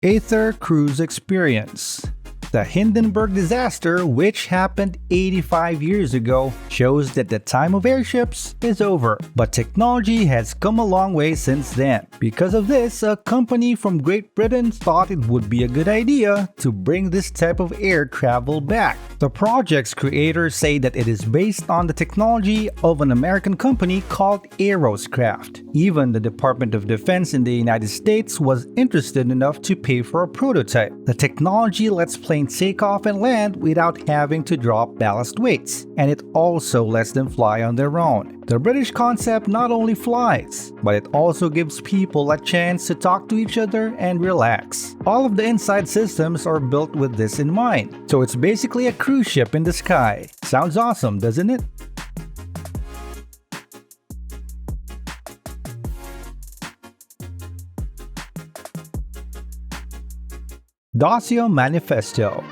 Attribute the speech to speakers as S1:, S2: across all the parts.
S1: Aether Cruise Experience. The Hindenburg disaster, which happened 85 years ago, shows that the time of airships is over. But technology has come a long way since then. Because of this, a company from Great Britain thought it would be a good idea to bring this type of air travel back. The project's creators say that it is based on the technology of an American company called Aeroscraft. Even the Department of Defense in the United States was interested enough to pay for a prototype. The technology lets planes take off and land without having to drop ballast weights, and it also lets them fly on their own. The British concept not only flies, but it also gives people a chance to talk to each other and relax. All of the inside systems are built with this in mind, so it's basically a cruise ship in the sky. Sounds awesome, doesn't it? Dacia Manifesto.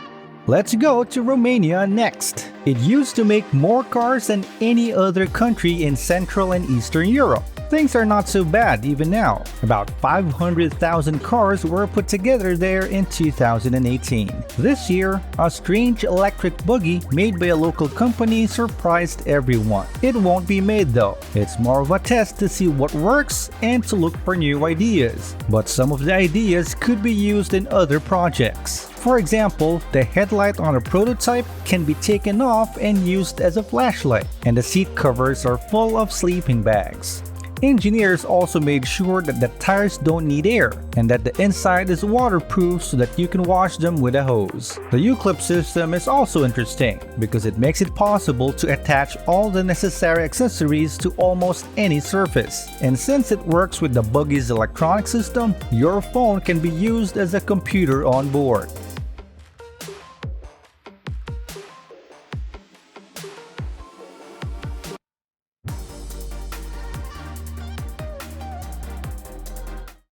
S1: Let's go to Romania next. It used to make more cars than any other country in Central and Eastern Europe. Things are not so bad even now. About 500,000 cars were put together there in 2018. This year, a strange electric buggy made by a local company surprised everyone. It won't be made though. It's more of a test to see what works and to look for new ideas. But some of the ideas could be used in other projects. For example, the headlight on a prototype can be taken off and used as a flashlight, and the seat covers are full of sleeping bags. Engineers also made sure that the tires don't need air and that the inside is waterproof so that you can wash them with a hose. The U-clip system is also interesting because it makes it possible to attach all the necessary accessories to almost any surface. And since it works with the buggy's electronic system, your phone can be used as a computer on board.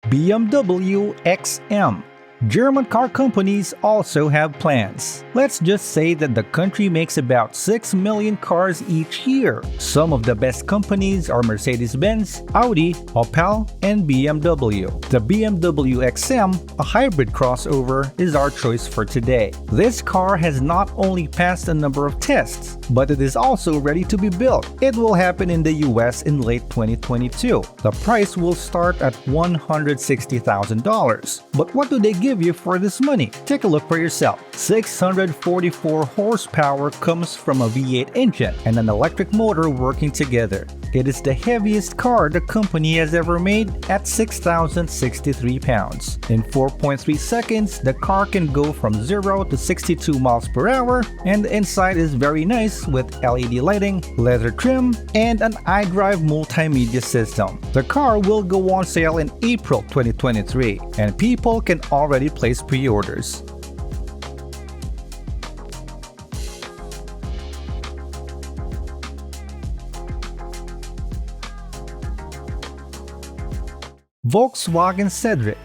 S1: BMW XM. German car companies also have plans. Let's just say that the country makes about 6 million cars each year. Some of the best companies are Mercedes-Benz, Audi, Opel, and BMW. The BMW XM, a hybrid crossover, is our choice for today. This car has not only passed a number of tests, but it is also ready to be built. It will happen in the US in late 2022. The price will start at $160,000. But what do they give you for this money? Take a look for yourself. 644 horsepower comes from a V8 engine and an electric motor working together. It is the heaviest car the company has ever made at 6,063 pounds. In 4.3 seconds, the car can go from 0 to 62 miles per hour, and the inside is very nice with LED lighting, leather trim, and an iDrive multimedia system. The car will go on sale in April 2023, and people can already place pre-orders. Volkswagen Sedric.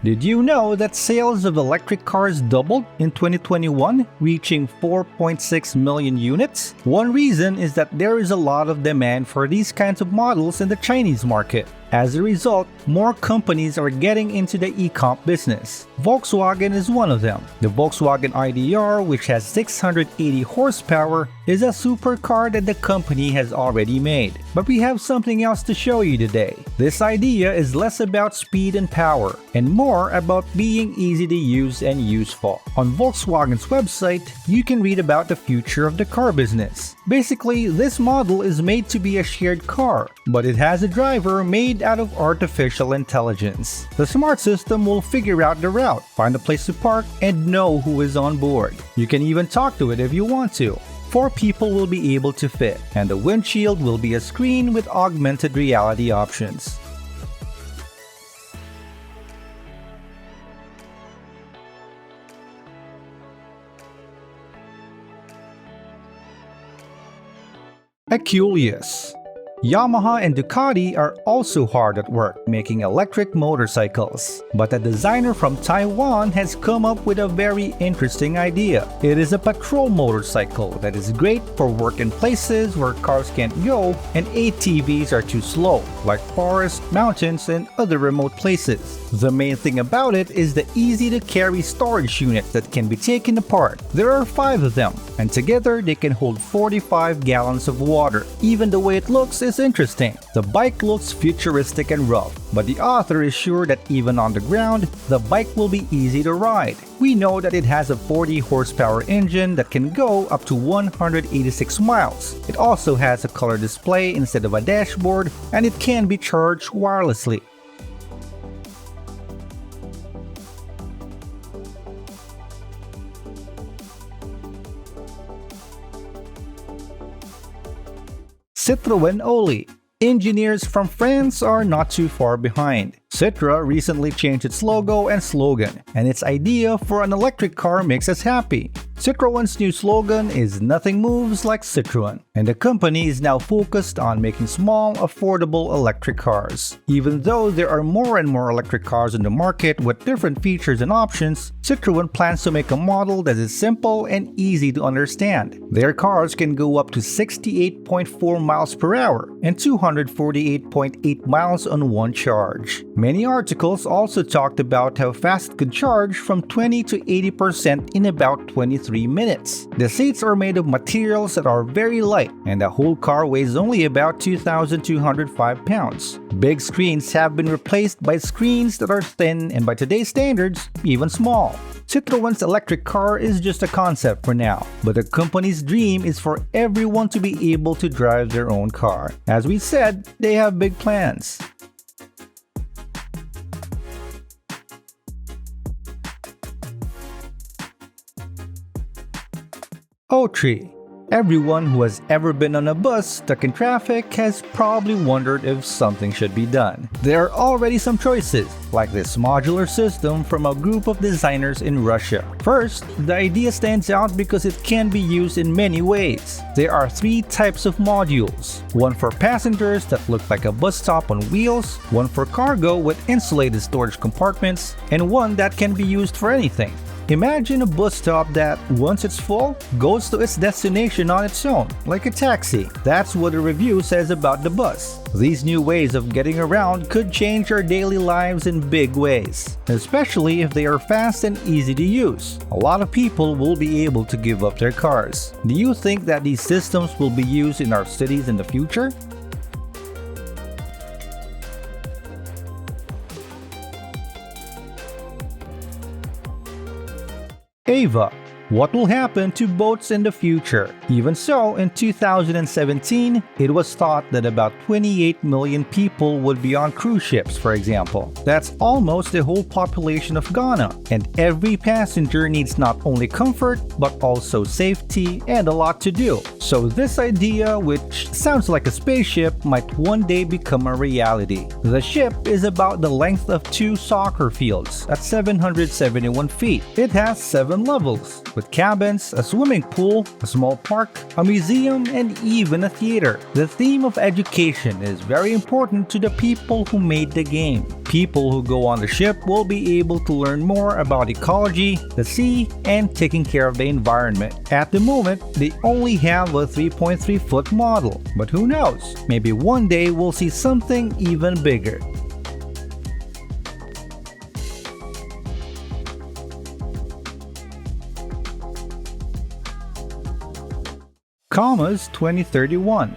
S1: Did you know that sales of electric cars doubled in 2021, reaching 4.6 million units? One reason is that there is a lot of demand for these kinds of models in the Chinese market. As a result, more companies are getting into the e-comp business. Volkswagen is one of them. The Volkswagen IDR, which has 680 horsepower, is a supercar that the company has already made. But we have something else to show you today. This idea is less about speed and power, and more about being easy to use and useful. On Volkswagen's website, you can read about the future of the car business. Basically, this model is made to be a shared car, but it has a driver made out of artificial intelligence. The smart system will figure out the route, find a place to park, and know who is on board. You can even talk to it if you want to. 4 people will be able to fit, and the windshield will be a screen with augmented reality options. EQUULEUS. Yamaha and Ducati are also hard at work making electric motorcycles. But a designer from Taiwan has come up with a very interesting idea. It is a patrol motorcycle that is great for work in places where cars can't go and ATVs are too slow, like forests, mountains, and other remote places. The main thing about it is the easy-to-carry storage unit that can be taken apart. There are 5 of them, and together they can hold 45 gallons of water. Even the way it looks is interesting. The bike looks futuristic and rough, but the author is sure that even on the ground, the bike will be easy to ride. We know that it has a 40 horsepower engine that can go up to 186 miles. It also has a color display instead of a dashboard, and it can be charged wirelessly. Citroën OIII. Engineers from France are not too far behind. Citroën recently changed its logo and slogan, and its idea for an electric car makes us happy. Citroën's new slogan is "Nothing moves like Citroën," and the company is now focused on making small, affordable electric cars. Even though there are more and more electric cars in the market with different features and options, Citroën plans to make a model that is simple and easy to understand. Their cars can go up to 68.4 miles per hour and 248.8 miles on one charge. Many articles also talked about how fast it could charge from 20 to 80% in about 23 minutes. The seats are made of materials that are very light, and the whole car weighs only about 2,205 pounds. Big screens have been replaced by screens that are thin and by today's standards, even small. Citroën's electric car is just a concept for now, but the company's dream is for everyone to be able to drive their own car. As we said, they have big plans. OIII. Everyone who has ever been on a bus stuck in traffic has probably wondered if something should be done. There are already some choices, like this modular system from a group of designers in Russia. First, the idea stands out because it can be used in many ways. There are 3 types of modules. One for passengers that look like a bus stop on wheels, one for cargo with insulated storage compartments, and one that can be used for anything. Imagine a bus stop that, once it's full, goes to its destination on its own, like a taxi. That's what a review says about the bus. These new ways of getting around could change our daily lives in big ways, especially if they are fast and easy to use. A lot of people will be able to give up their cars. Do you think that these systems will be used in our cities in the future? EVA. What will happen to boats in the future? Even so, in 2017, it was thought that about 28 million people would be on cruise ships, for example. That's almost the whole population of Ghana, and every passenger needs not only comfort, but also safety and a lot to do. So this idea, which sounds like a spaceship, might one day become a reality. The ship is about the length of 2 soccer fields at 771 feet. It has 7 levels, with cabins, a swimming pool, a small park, a museum, and even a theater. The theme of education is very important to the people who made the game. People who go on the ship will be able to learn more about ecology, the sea, and taking care of the environment. At the moment, they only have a 3.3-foot model, but who knows? Maybe one day we'll see something even bigger. KAMAZ 2031.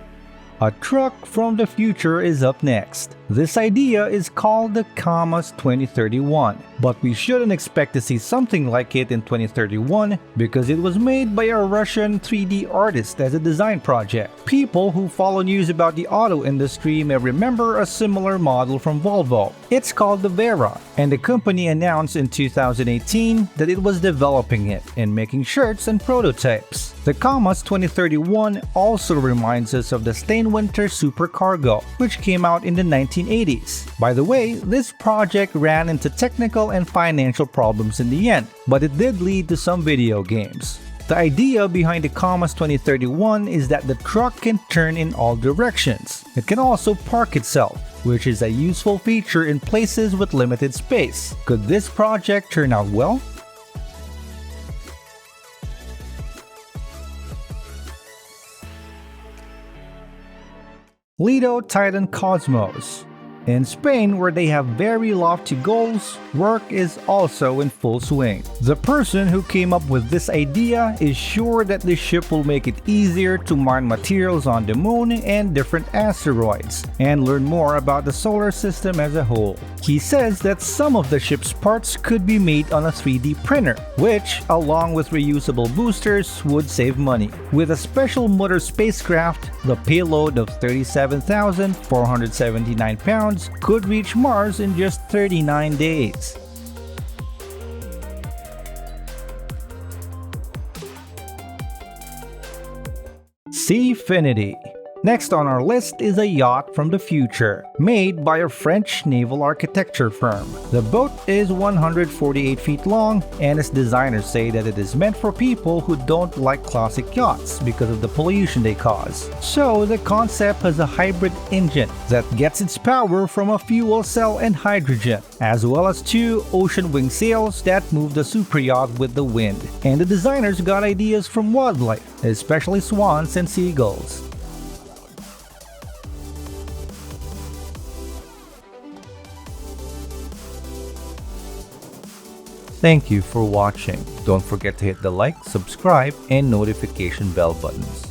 S1: A truck from the future is up next. This idea is called the KAMAZ 2031, but we shouldn't expect to see something like it in 2031 because it was made by a Russian 3D artist as a design project. People who follow news about the auto industry may remember a similar model from Volvo. It's called the Vera, and the company announced in 2018 that it was developing it and making shirts and prototypes. The KAMAZ 2031 also reminds us of the Steinwinter Supercargo, which came out in the 1980s. By the way, this project ran into technical and financial problems in the end, but it did lead to some video games. The idea behind the KAMAZ 2031 is that the truck can turn in all directions. It can also park itself, which is a useful feature in places with limited space. Could this project turn out well? LETO Titan Cosmos. In Spain, where they have very lofty goals, work is also in full swing. The person who came up with this idea is sure that the ship will make it easier to mine materials on the moon and different asteroids, and learn more about the solar system as a whole. He says that some of the ship's parts could be made on a 3D printer, which, along with reusable boosters, would save money. With a special motor spacecraft, the payload of 37,479 pounds could reach Mars in just 39 days. SEAFFINITY. Next on our list is a yacht from the future, made by a French naval architecture firm. The boat is 148 feet long, and its designers say that it is meant for people who don't like classic yachts because of the pollution they cause. So the concept has a hybrid engine that gets its power from a fuel cell and hydrogen, as well as two ocean wing sails that move the super yacht with the wind. And the designers got ideas from wildlife, especially swans and seagulls. Thank you for watching. Don't forget to hit the like, subscribe, and notification bell buttons.